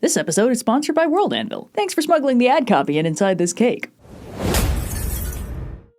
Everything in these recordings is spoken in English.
This episode is sponsored by World Anvil. Thanks for smuggling the ad copy in inside this cake.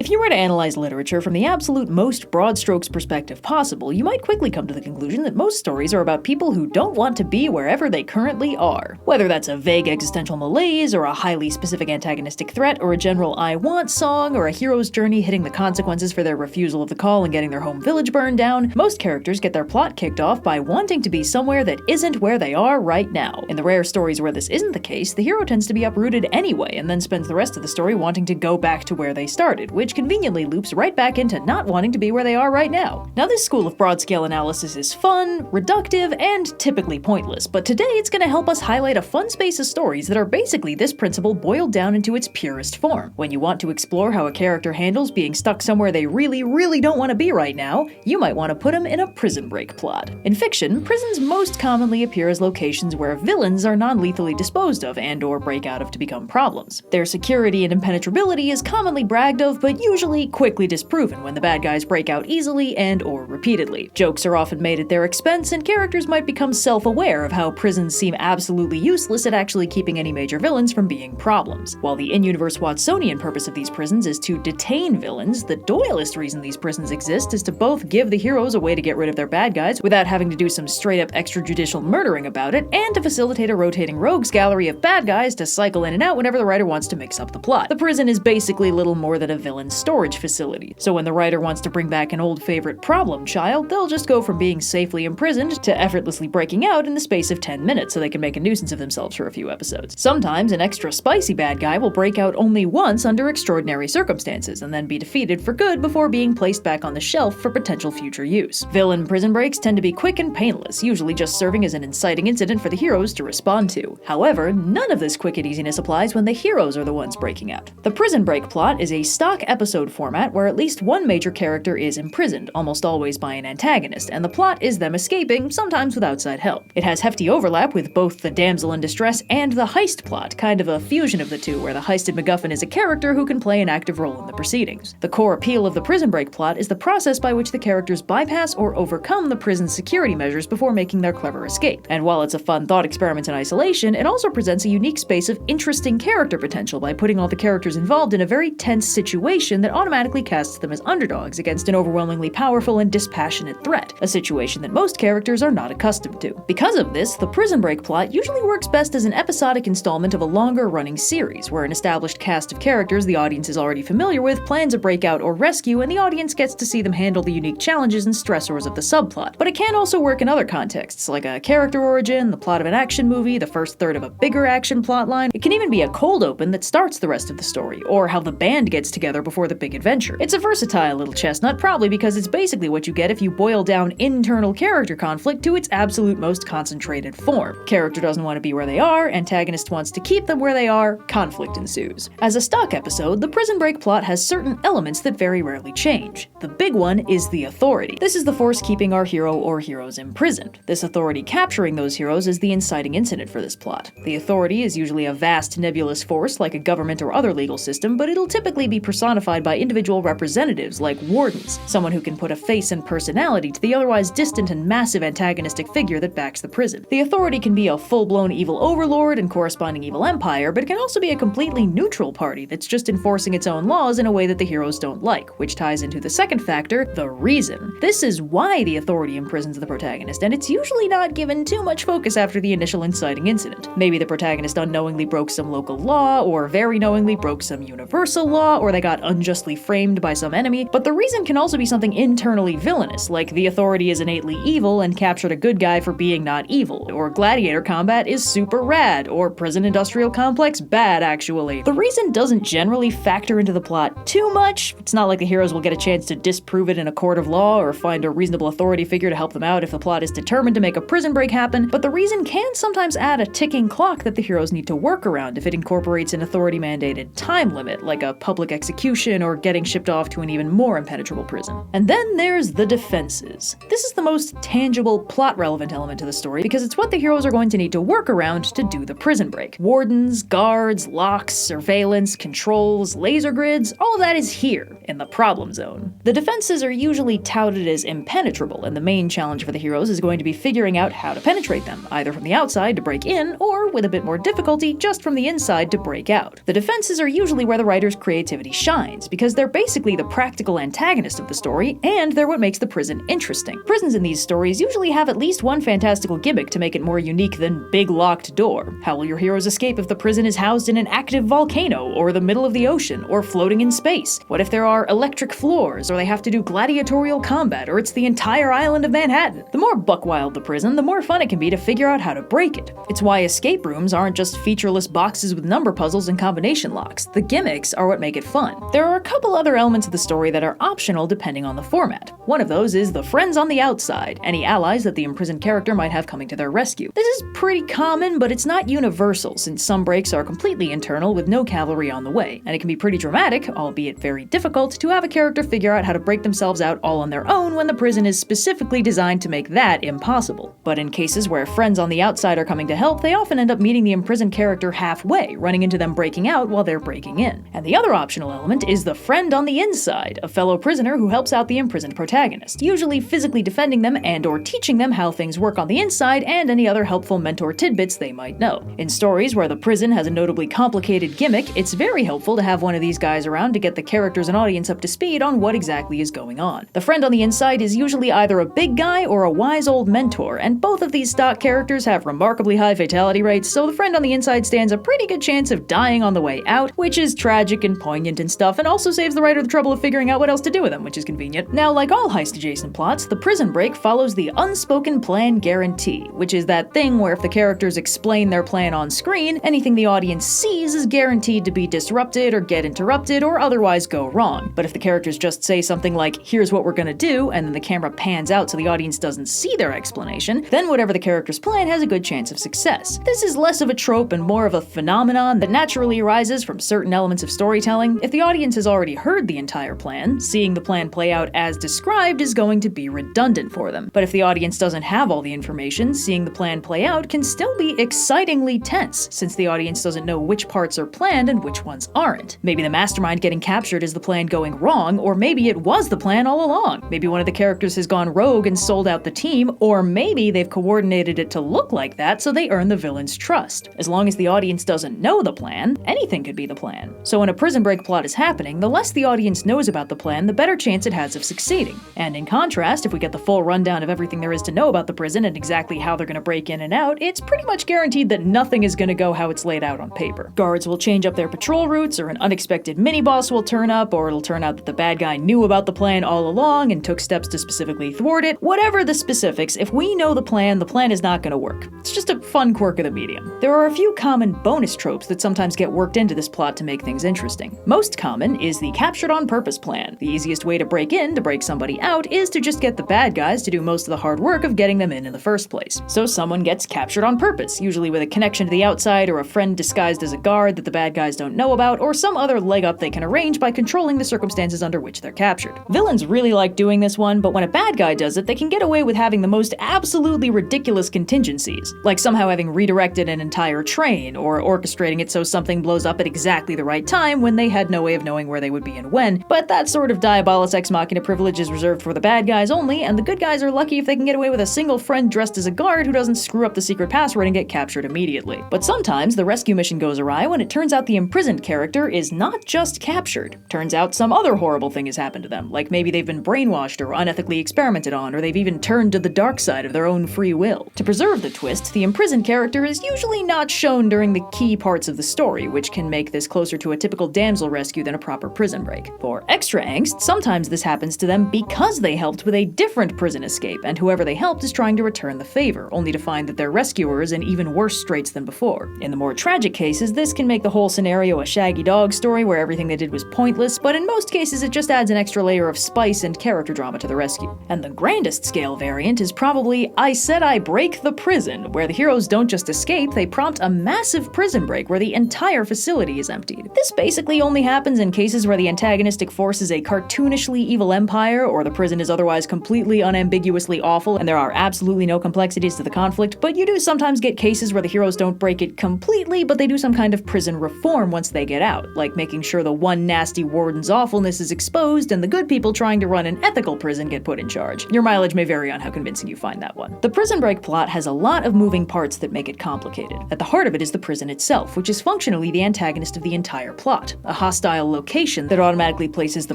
If you were to analyze literature from the absolute most broad strokes perspective possible, you might quickly come to the conclusion that most stories are about people who don't want to be wherever they currently are. Whether that's a vague existential malaise, or a highly specific antagonistic threat, or a general I want song, or a hero's journey hitting the consequences for their refusal of the call and getting their home village burned down, most characters get their plot kicked off by wanting to be somewhere that isn't where they are right now. In the rare stories where this isn't the case, the hero tends to be uprooted anyway, and then spends the rest of the story wanting to go back to where they started, which conveniently loops right back into not wanting to be where they are right now. Now, this school of broad-scale analysis is fun, reductive, and typically pointless, but today it's going to help us highlight a fun space of stories that are basically this principle boiled down into its purest form. When you want to explore how a character handles being stuck somewhere they really don't want to be right now, you might want to put them in a prison break plot. In fiction, prisons most commonly appear as locations where villains are non-lethally disposed of and/or break out of to become problems. Their security and impenetrability is commonly bragged of, but usually quickly disproven when the bad guys break out easily and/or repeatedly. Jokes are often made at their expense, and characters might become self-aware of how prisons seem absolutely useless at actually keeping any major villains from being problems. While the in-universe Watsonian purpose of these prisons is to detain villains, the Doyleist reason these prisons exist is to both give the heroes a way to get rid of their bad guys without having to do some straight-up extrajudicial murdering about it, and to facilitate a rotating rogues gallery of bad guys to cycle in and out whenever the writer wants to mix up the plot. The prison is basically little more than a villain's storage facility, so when the writer wants to bring back an old favorite problem child, they'll just go from being safely imprisoned to effortlessly breaking out in the space of 10 minutes so they can make a nuisance of themselves for a few episodes. Sometimes an extra spicy bad guy will break out only once under extraordinary circumstances, and then be defeated for good before being placed back on the shelf for potential future use. Villain prison breaks tend to be quick and painless, usually just serving as an inciting incident for the heroes to respond to. However, none of this quick and easiness applies when the heroes are the ones breaking out. The prison break plot is a stock episode format where at least one major character is imprisoned, almost always by an antagonist, and the plot is them escaping, sometimes with outside help. It has hefty overlap with both the damsel in distress and the heist plot, kind of a fusion of the two, where the heisted MacGuffin is a character who can play an active role in the proceedings. The core appeal of the prison break plot is the process by which the characters bypass or overcome the prison's security measures before making their clever escape. And while it's a fun thought experiment in isolation, it also presents a unique space of interesting character potential by putting all the characters involved in a very tense situation that automatically casts them as underdogs against an overwhelmingly powerful and dispassionate threat, a situation that most characters are not accustomed to. Because of this, the prison break plot usually works best as an episodic installment of a longer-running series, where an established cast of characters the audience is already familiar with plans a breakout or rescue, and the audience gets to see them handle the unique challenges and stressors of the subplot. But it can also work in other contexts, like a character origin, the plot of an action movie, the first third of a bigger action plotline. It can even be a cold open that starts the rest of the story, or how the band gets together before the big adventure. It's a versatile little chestnut, probably because it's basically what you get if you boil down internal character conflict to its absolute most concentrated form. Character doesn't want to be where they are, antagonist wants to keep them where they are, conflict ensues. As a stock episode, the prison break plot has certain elements that very rarely change. The big one is the authority. This is the force keeping our hero or heroes imprisoned. This authority capturing those heroes is the inciting incident for this plot. The authority is usually a vast nebulous force like a government or other legal system, but it'll typically be personified by individual representatives like wardens, someone who can put a face and personality to the otherwise distant and massive antagonistic figure that backs the prison. The authority can be a full-blown evil overlord and corresponding evil empire, but it can also be a completely neutral party that's just enforcing its own laws in a way that the heroes don't like, which ties into the second factor, the reason. This is why the authority imprisons the protagonist, and it's usually not given too much focus after the initial inciting incident. Maybe the protagonist unknowingly broke some local law, or very knowingly broke some universal law, or they got unjustly framed by some enemy, but the reason can also be something internally villainous, like the authority is innately evil and captured a good guy for being not evil, or gladiator combat is super rad, or prison industrial complex bad actually. The reason doesn't generally factor into the plot too much. It's not like the heroes will get a chance to disprove it in a court of law or find a reasonable authority figure to help them out if the plot is determined to make a prison break happen, but the reason can sometimes add a ticking clock that the heroes need to work around if it incorporates an authority-mandated time limit, like a public execution ocean or getting shipped off to an even more impenetrable prison. And then there's the defenses. This is the most tangible, plot-relevant element to the story because it's what the heroes are going to need to work around to do the prison break. Wardens, guards, locks, surveillance, controls, laser grids, all of that is here, in the problem zone. The defenses are usually touted as impenetrable, and the main challenge for the heroes is going to be figuring out how to penetrate them, either from the outside to break in, or, with a bit more difficulty, just from the inside to break out. The defenses are usually where the writer's creativity shines, because they're basically the practical antagonist of the story, and they're what makes the prison interesting. Prisons in these stories usually have at least one fantastical gimmick to make it more unique than big locked door. How will your heroes escape if the prison is housed in an active volcano, or the middle of the ocean, or floating in space? What if there are electric floors, or they have to do gladiatorial combat, or it's the entire island of Manhattan? The more buck-wild the prison, the more fun it can be to figure out how to break it. It's why escape rooms aren't just featureless boxes with number puzzles and combination locks. The gimmicks are what make it fun. There are a couple other elements of the story that are optional depending on the format. One of those is the friends on the outside, any allies that the imprisoned character might have coming to their rescue. This is pretty common, but it's not universal, since some breaks are completely internal with no cavalry on the way, and it can be pretty dramatic, albeit very difficult, to have a character figure out how to break themselves out all on their own when the prison is specifically designed to make that impossible. But in cases where friends on the outside are coming to help, they often end up meeting the imprisoned character halfway, running into them breaking out while they're breaking in. And the other optional element is the friend on the inside, a fellow prisoner who helps out the imprisoned protagonist, usually physically defending them and/or teaching them how things work on the inside and any other helpful mentor tidbits they might know. In stories where the prison has a notably complicated gimmick, it's very helpful to have one of these guys around to get the characters and audience up to speed on what exactly is going on. The friend on the inside is usually either a big guy or a wise old mentor, and both of these stock characters have remarkably high fatality rates, so the friend on the inside stands a pretty good chance of dying on the way out, which is tragic and poignant and stuff, and also saves the writer the trouble of figuring out what else to do with them, which is convenient. Now, like all heist-adjacent plots, the prison break follows the unspoken plan guarantee, which is that thing where if the characters explain their plan on screen, anything the audience sees is guaranteed to be disrupted or get interrupted or otherwise go wrong. But if the characters just say something like, "Here's what we're gonna do," and then the camera pans out so the audience doesn't see their explanation, then whatever the character's plan has a good chance of success. This is less of a trope and more of a phenomenon that naturally arises from certain elements of storytelling. If the audience has already heard the entire plan, seeing the plan play out as described is going to be redundant for them. But if the audience doesn't have all the information, seeing the plan play out can still be excitingly tense, since the audience doesn't know which parts are planned and which ones aren't. Maybe the mastermind getting captured is the plan going wrong, or maybe it was the plan all along. Maybe one of the characters has gone rogue and sold out the team, or maybe they've coordinated it to look like that so they earn the villain's trust. As long as the audience doesn't know the plan, anything could be the plan. So when a prison break plot is happening, the less the audience knows about the plan, the better chance it has of succeeding. And in contrast, if we get the full rundown of everything there is to know about the prison and exactly how they're gonna break in and out, it's pretty much guaranteed that nothing is gonna go how it's laid out on paper. Guards will change up their patrol routes, or an unexpected mini-boss will turn up, or it'll turn out that the bad guy knew about the plan all along and took steps to specifically thwart it. Whatever the specifics, if we know the plan is not gonna work. It's just a fun quirk of the medium. There are a few common bonus tropes that sometimes get worked into this plot to make things interesting. Most common is the captured on purpose plan. The easiest way to break in, to break somebody out, is to just get the bad guys to do most of the hard work of getting them in the first place. So someone gets captured on purpose, usually with a connection to the outside or a friend disguised as a guard that the bad guys don't know about, or some other leg up they can arrange by controlling the circumstances under which they're captured. Villains really like doing this one, but when a bad guy does it, they can get away with having the most absolutely ridiculous contingencies, like somehow having redirected an entire train, or orchestrating it so something blows up at exactly the right time when they had no way of knowing where they would be and when. But that sort of diabolus ex machina privilege is reserved for the bad guys only, and the good guys are lucky if they can get away with a single friend dressed as a guard who doesn't screw up the secret password and get captured immediately. But sometimes the rescue mission goes awry when it turns out the imprisoned character is not just captured. Turns out some other horrible thing has happened to them, like maybe they've been brainwashed or unethically experimented on, or they've even turned to the dark side of their own free will. To preserve the twist, the imprisoned character is usually not shown during the key parts of the story, which can make this closer to a typical damsel rescue than a proper prison break. For extra angst, sometimes this happens to them because they helped with a different prison escape, and whoever they helped is trying to return the favor, only to find that their rescuer is in even worse straits than before. In the more tragic cases, this can make the whole scenario a shaggy dog story where everything they did was pointless, but in most cases it just adds an extra layer of spice and character drama to the rescue. And the grandest scale variant is probably I Said I Break the Prison, where the heroes don't just escape, they prompt a massive prison break where the entire facility is emptied. This basically only happens in in cases where the antagonistic force is a cartoonishly evil empire, or the prison is otherwise completely unambiguously awful and there are absolutely no complexities to the conflict, but you do sometimes get cases where the heroes don't break it completely, but they do some kind of prison reform once they get out, like making sure the one nasty warden's awfulness is exposed and the good people trying to run an ethical prison get put in charge. Your mileage may vary on how convincing you find that one. The prison break plot has a lot of moving parts that make it complicated. At the heart of it is the prison itself, which is functionally the antagonist of the entire plot, a hostile location that automatically places the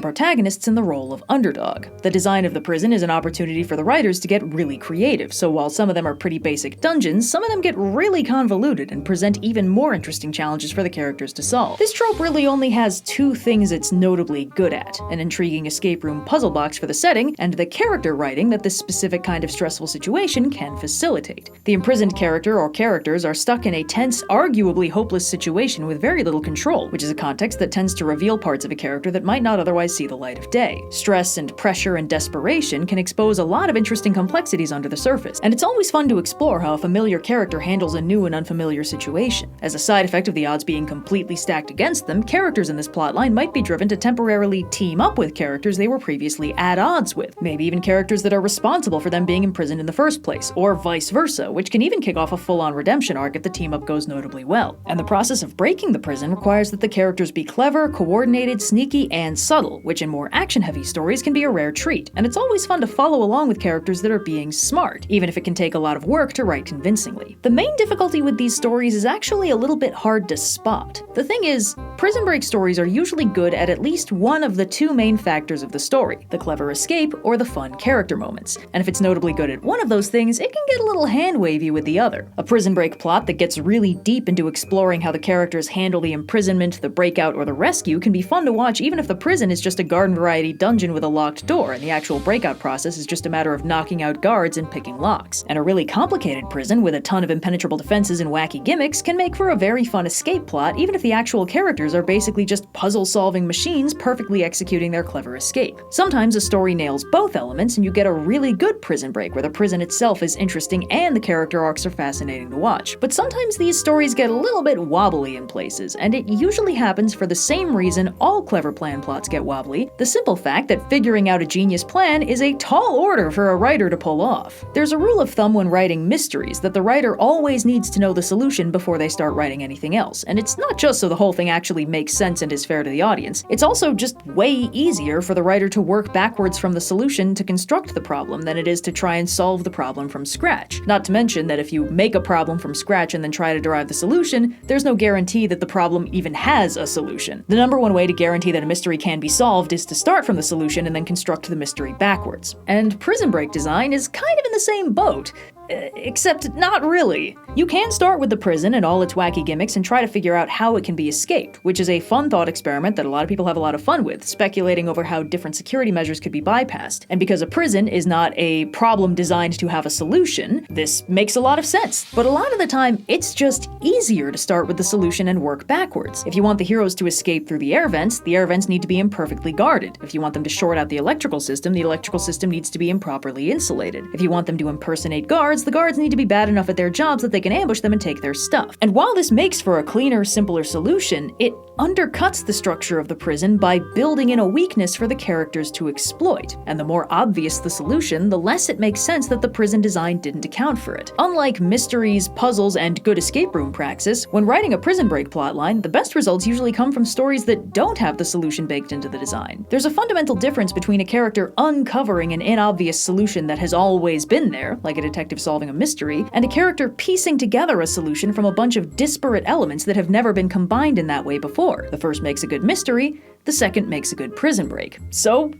protagonists in the role of underdog. The design of the prison is an opportunity for the writers to get really creative, so while some of them are pretty basic dungeons, some of them get really convoluted and present even more interesting challenges for the characters to solve. This trope really only has two things it's notably good at: an intriguing escape room puzzle box for the setting, and the character writing that this specific kind of stressful situation can facilitate. The imprisoned character or characters are stuck in a tense, arguably hopeless situation with very little control, which is a context that tends to reveal parts of a character that might not otherwise see the light of day. Stress and pressure and desperation can expose a lot of interesting complexities under the surface, and it's always fun to explore how a familiar character handles a new and unfamiliar situation. As a side effect of the odds being completely stacked against them, characters in this plotline might be driven to temporarily team up with characters they were previously at odds with, maybe even characters that are responsible for them being imprisoned in the first place, or vice versa, which can even kick off a full-on redemption arc if the team-up goes notably well. And the process of breaking the prison requires that the characters be clever, coordinated, sneaky, and subtle, which in more action-heavy stories can be a rare treat, and it's always fun to follow along with characters that are being smart, even if it can take a lot of work to write convincingly. The main difficulty with these stories is actually a little bit hard to spot. The thing is, prison break stories are usually good at least one of the two main factors of the story: the clever escape or the fun character moments. And if it's notably good at one of those things, it can get a little hand-wavy with the other. A prison break plot that gets really deep into exploring how the characters handle the imprisonment, the breakout, or the rescue can be fun to watch even if the prison is just a garden-variety dungeon with a locked door, and the actual breakout process is just a matter of knocking out guards and picking locks. And a really complicated prison with a ton of impenetrable defenses and wacky gimmicks can make for a very fun escape plot, even if the actual characters are basically just puzzle-solving machines perfectly executing their clever escape. Sometimes a story nails both elements, and you get a really good prison break where the prison itself is interesting and the character arcs are fascinating to watch. But sometimes these stories get a little bit wobbly in places, and it usually happens for the same reason all clever plan plots get wobbly: the simple fact that figuring out a genius plan is a tall order for a writer to pull off. There's a rule of thumb when writing mysteries that the writer always needs to know the solution before they start writing anything else, and it's not just so the whole thing actually makes sense and is fair to the audience, it's also just way easier for the writer to work backwards from the solution to construct the problem than it is to try and solve the problem from scratch. Not to mention that if you make a problem from scratch and then try to derive the solution, there's no guarantee that the problem even has a solution. The number one way to guarantee that a mystery can be solved is to start from the solution and then construct the mystery backwards. And prison break design is kind of in the same boat. Except not really. You can start with the prison and all its wacky gimmicks and try to figure out how it can be escaped, which is a fun thought experiment that a lot of people have a lot of fun with, speculating over how different security measures could be bypassed. And because a prison is not a problem designed to have a solution, this makes a lot of sense. But a lot of the time, it's just easier to start with the solution and work backwards. If you want the heroes to escape through the air vents need to be imperfectly guarded. If you want them to short out the electrical system needs to be improperly insulated. If you want them to impersonate guards, the guards need to be bad enough at their jobs that they can ambush them and take their stuff. And while this makes for a cleaner, simpler solution, it undercuts the structure of the prison by building in a weakness for the characters to exploit. And the more obvious the solution, the less it makes sense that the prison design didn't account for it. Unlike mysteries, puzzles, and good escape room praxis, when writing a prison break plotline, the best results usually come from stories that don't have the solution baked into the design. There's a fundamental difference between a character uncovering an inobvious solution that has always been there, like a detective solving a mystery, and a character piecing together a solution from a bunch of disparate elements that have never been combined in that way before. The first makes a good mystery, the second makes a good prison break. So,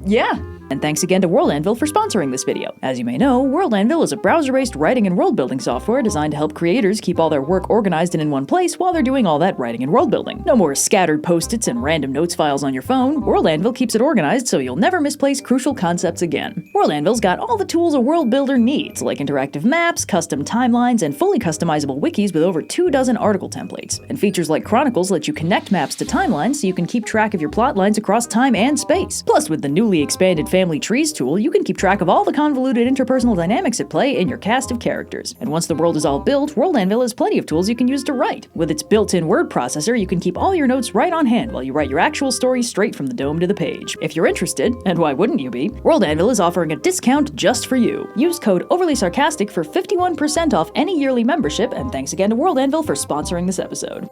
yeah. And thanks again to World Anvil for sponsoring this video. As you may know, World Anvil is a browser-based writing and world-building software designed to help creators keep all their work organized and in one place while they're doing all that writing and world-building. No more scattered post-its and random notes files on your phone. World Anvil keeps it organized so you'll never misplace crucial concepts again. World Anvil's got all the tools a world builder needs, like interactive maps, custom timelines, and fully customizable wikis with over 24 article templates. And features like Chronicles let you connect maps to timelines so you can keep track of your plot lines across time and space. Plus, with the newly expanded Family Trees tool, you can keep track of all the convoluted interpersonal dynamics at play in your cast of characters. And once the world is all built, World Anvil has plenty of tools you can use to write. With its built-in word processor, you can keep all your notes right on hand while you write your actual story straight from the dome to the page. If you're interested, and why wouldn't you be, World Anvil is offering a discount just for you. Use code OverlySarcastic for 51% off any yearly membership, and thanks again to World Anvil for sponsoring this episode.